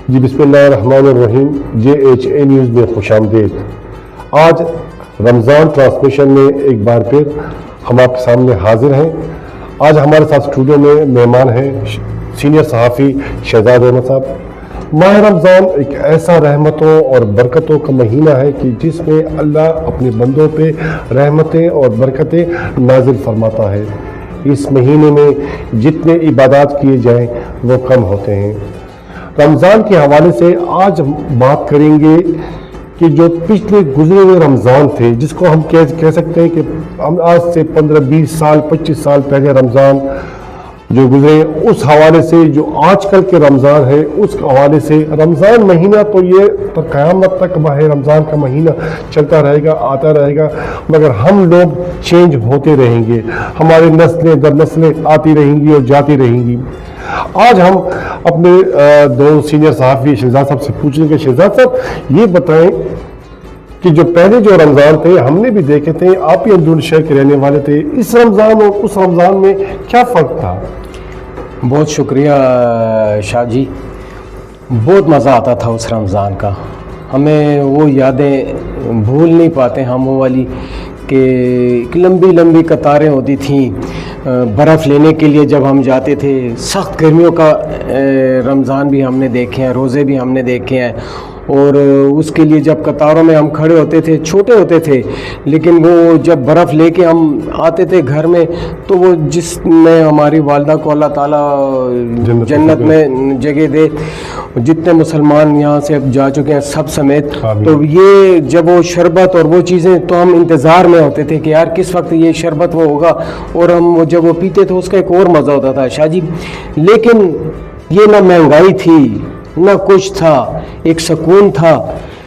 جی بسم اللہ الرحمن الرحیم. JHA نیوز میں خوش آمدید. آج رمضان ٹرانسمیشن میں ایک بار پھر ہم آپ کے سامنے حاضر ہیں. آج ہمارے ساتھ اسٹوڈیو میں مہمان ہیں سینئر صحافی شہزاد احمد صاحب. ماہ رمضان ایک ایسا رحمتوں اور برکتوں کا مہینہ ہے کہ جس میں اللہ اپنے بندوں پہ رحمتیں اور برکتیں نازل فرماتا ہے. اس مہینے میں جتنے عبادات کیے جائیں وہ کم ہوتے ہیں. رمضان کے حوالے سے آج ہم بات کریں گے کہ جو پچھلے گزرے ہوئے رمضان تھے, جس کو ہم کہہ سکتے ہیں کہ ہم آج سے 15-20 سال 25 سال پہلے رمضان جو گزرے, اس حوالے سے جو آج کل کے رمضان ہے اس حوالے سے رمضان مہینہ تو یہ قیامت تک ماہ رمضان کا مہینہ چلتا رہے گا, آتا رہے گا, مگر ہم لوگ چینج ہوتے رہیں گے, ہماری نسلیں در نسلیں آتی رہیں گی اور جاتی رہیں گی. آج ہم اپنے دو سینئر صحافی شہزاد صاحب سے پوچھیں گے. شہزاد صاحب یہ بتائیں کہ جو پہلے جو رمضان تھے ہم نے بھی دیکھے تھے, آپ ہی اندرون شہر کے رہنے والے تھے, اس رمضان اور اس رمضان میں کیا فرق تھا؟ بہت شکریہ شاہ جی, بہت مزہ آتا تھا اس رمضان کا. ہمیں وہ یادیں بھول نہیں پاتے ہم وہ والی کہ لمبی لمبی قطاریں ہوتی تھیں برف لینے کے لیے جب ہم جاتے تھے. سخت گرمیوں کا رمضان بھی ہم نے دیکھے ہیں, روزے بھی ہم نے دیکھے ہیں, اور اس کے لیے جب قطاروں میں ہم کھڑے ہوتے تھے, چھوٹے ہوتے تھے لیکن وہ جب برف لے کے ہم آتے تھے گھر میں تو وہ جس میں ہماری والدہ کو اللہ تعالیٰ جنت میں جگہ دے, جتنے مسلمان یہاں سے اب جا چکے ہیں سب سمیت, تو یہ جب وہ شربت اور وہ چیزیں تو ہم انتظار میں ہوتے تھے کہ یار کس وقت یہ شربت وہ ہوگا, اور ہم جب وہ پیتے تھے اس کا ایک اور مزہ ہوتا تھا شاہ جی. لیکن یہ نہ مہنگائی تھی نہ کچھ تھا, ایک سکون تھا,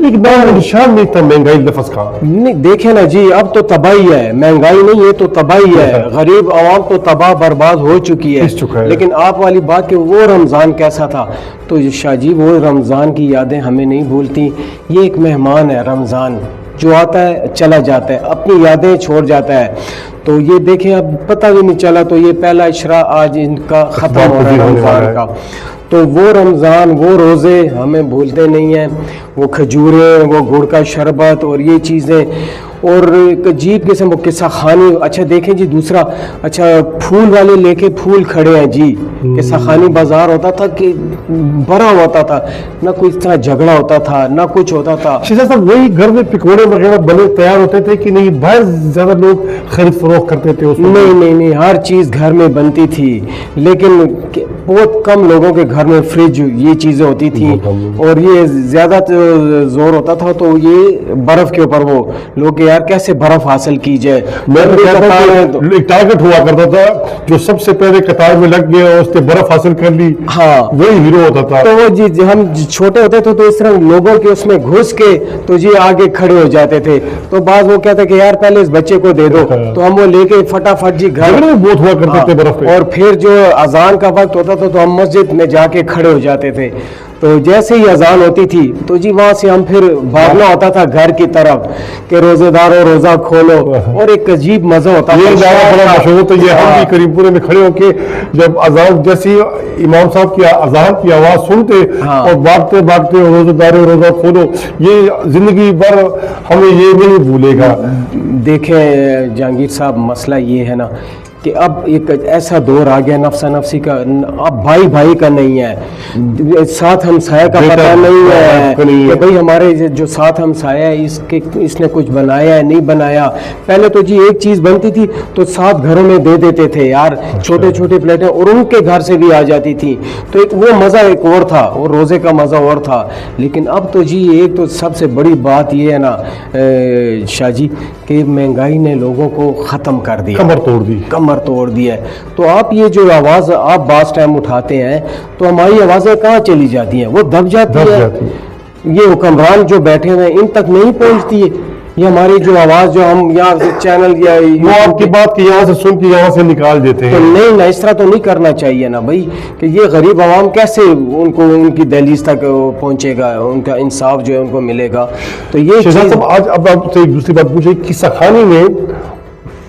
ایک نشان نہیں تھا مہنگائی لفظ کا. نہیں دیکھیں نا جی, اب تو تباہی ہے, مہنگائی نہیں ہے تو تباہی ہے, غریب عوام تو تباہ برباد ہو چکی ہے. لیکن آپ والی بات کہ وہ رمضان کیسا تھا, تو شاہ جی وہ رمضان کی یادیں ہمیں نہیں بھولتی. یہ ایک مہمان ہے رمضان, جو آتا ہے چلا جاتا ہے, اپنی یادیں چھوڑ جاتا ہے. تو یہ دیکھیں اب پتہ بھی نہیں چلا, تو یہ پہلا اشرا آج ان کا ختم ہو رہا ہے رمضان کا. تو وہ رمضان وہ روزے ہمیں بھولتے نہیں ہیں, وہ کھجوریں, وہ گڑ کا شربت اور یہ چیزیں, اور ایک عجیب قسم وہ قصہ خانی. اچھا دیکھیں جی دوسرا, اچھا پھول والے لے کے پھول کھڑے ہیں جی, قصہ خانی بازار ہوتا تھا کہ بڑا ہوتا تھا, نہ کوئی اس طرح جھگڑا ہوتا تھا نہ کچھ ہوتا تھا. شہزاد صاحب وہی گھر میں پکوڑے وغیرہ بنے تیار ہوتے تھے کہ نہیں باہر زیادہ لوگ خرید فروخت کرتے تھے؟ نہیں, ہر چیز گھر میں بنتی تھی, لیکن بہت کم لوگوں کے گھر میں فریج یہ چیزیں ہوتی تھیں, اور یہ زیادہ زور ہوتا تھا تو یہ برف کے اوپر وہ لوگ یار کیسے برف حاصل کی جائے. ایک ٹارگٹ ہوا کرتا تھا جو سب سے پہلے قطار میں لگ گیا اور اس نے برف حاصل کر لی, ہاں وہی ہیرو ہوتا تھا. تو وہ جی ہم چھوٹے ہوتے تھے تو اس طرح لوگوں کے اس میں گھس کے تو جی آگے کھڑے ہو جاتے تھے. تو بعض وہ کہتے کہ یار پہلے اس بچے کو دے دو, تو ہم وہ لے کے فٹافٹ جی گھر بہت ہوا کرتے تھے برف پہ. اور پھر جو اذان کا وقت ہوتا تھا تو ہم مسجد میں جا کے کھڑے ہو جاتے تھے. تو جیسے ہی اذان ہوتی تھی تو جی وہاں سے ہم پھر بھاگنا ہوتا تھا گھر کی طرف کہ روزے داروں روزہ کھولو, اور ایک عجیب مزہ ہوتا تھا. یہ بڑا مشہور تو یہ ہم بھی کریم پورے میں کھڑے ہو کے جب اذان جیسی امام صاحب کی اذان کی آواز سنتے اور بھاگتے بھاگتے روزے داروں روزہ کھولو, یہ زندگی بھر ہمیں یہ نہیں بھولے گا. دیکھیں جہانگیر صاحب, مسئلہ یہ ہے نا کہ اب ایک ایسا دور آ گیا نفسا نفسی کا, اب بھائی بھائی کا نہیں ہے, ساتھ ہمسایہ کا پتہ نہیں ہے کہ بھئی ہمارے جو ساتھ ہمسایہ ہے اس نے کچھ بنایا ہے نہیں بنایا. پہلے تو جی ایک چیز بنتی تھی تو 7 گھروں میں دے دیتے تھے یار, چھوٹے چھوٹے پلیٹیں, اور ان کے گھر سے بھی آ جاتی تھی, تو ایک وہ مزہ ایک اور تھا, اور روزے کا مزہ اور تھا. لیکن اب تو جی ایک تو سب سے بڑی بات یہ ہے نا شاہ جی کہ مہنگائی نے لوگوں کو ختم کر دیا, کمر توڑ دیا ہے. تو آپ یہ جو آواز آپ بعض ٹائم اٹھاتے ہیں تو ہماری آوازیں کہاں چلی جاتی ہیں, وہ دب جاتی ہے. یہ حکمران جو بیٹھے ہوئے ان تک نہیں پہنچتی ہے یہ ہماری جو آواز, جو ہم یہاں سے چینل یا وہ آپ کی بات کی یہاں سے سن کے یہاں سے نکال دیتے ہیں. تو نہیں نا, اس طرح تو نہیں کرنا چاہیے نا بھائی, کہ یہ غریب عوام کیسے ان کو ان کی دہلیز تک پہنچے گا, ان کا انصاف جو ہے ان کو ملے گا. تو یہ آج اب آپ سے ایک دوسری بات پوچھے, قصہ خانی میں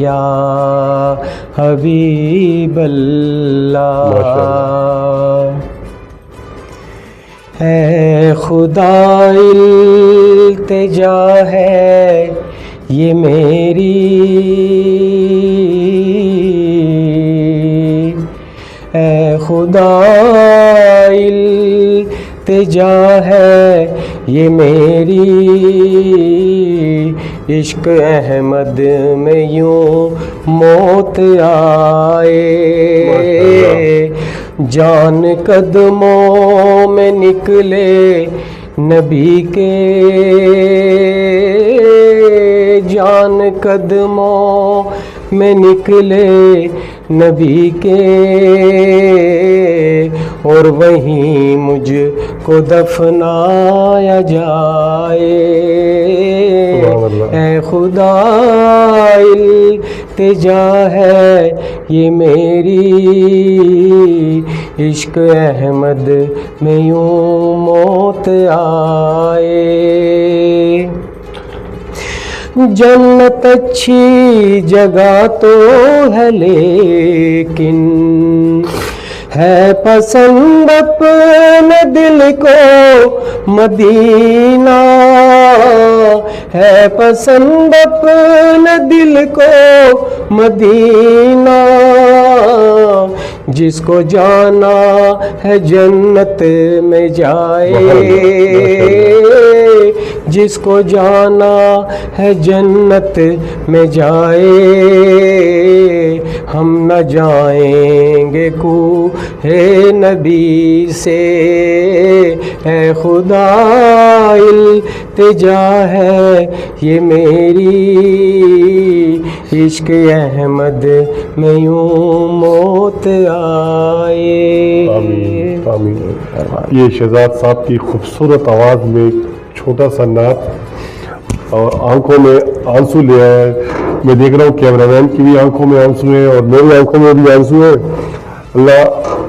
یا حبیب اللہ۔ اے خدا التجا ہے یہ میری، اے خدا التجا ہے یہ میری، عشق احمد میں یوں موت آئے، جان قدموں میں نکلے نبی کے، جان قدموں میں نکلے نبی کے، اور وہیں مجھ کو دفنایا جائے، اے خدا التجا ہے یہ میری، عشق احمد میں یوں موت آئے۔ جنت اچھی جگہ تو ہے لیکن ہے پسند اپنے دل کو مدینہ، ہے پسند اپنے دل کو مدینہ، جس کو جانا ہے جنت میں جائے، جس کو جانا ہے جنت میں جائے، ہم نہ جائیں گے کوہ نبی سے، اے خدا التجا ہے یہ میری، عشق احمد میں یوں موت آئے۔ آمین آمین۔ یہ شہزاد صاحب کی خوبصورت آواز میں چھوٹا سا نعت اور آنکھوں میں آنسو لے آیا ہے۔ میں دیکھ رہا ہوں کیمرہ مین کی بھی آنکھوں میں آنسو ہیں اور میری آنکھوں میں بھی آنسو ہیں۔ اللہ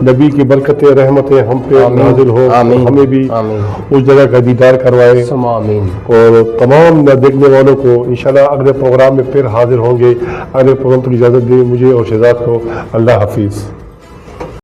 نبی کی برکتیں رحمتیں ہم پہ نازل ہو، ہمیں بھی اس جگہ کا دیدار کروائے، اور تمام دیکھنے والوں کو انشاءاللہ اگلے پروگرام میں پھر حاضر ہوں گے۔ اگلے پروگرام تک اجازت دیں مجھے اور شہزاد کو۔ اللہ حافظ۔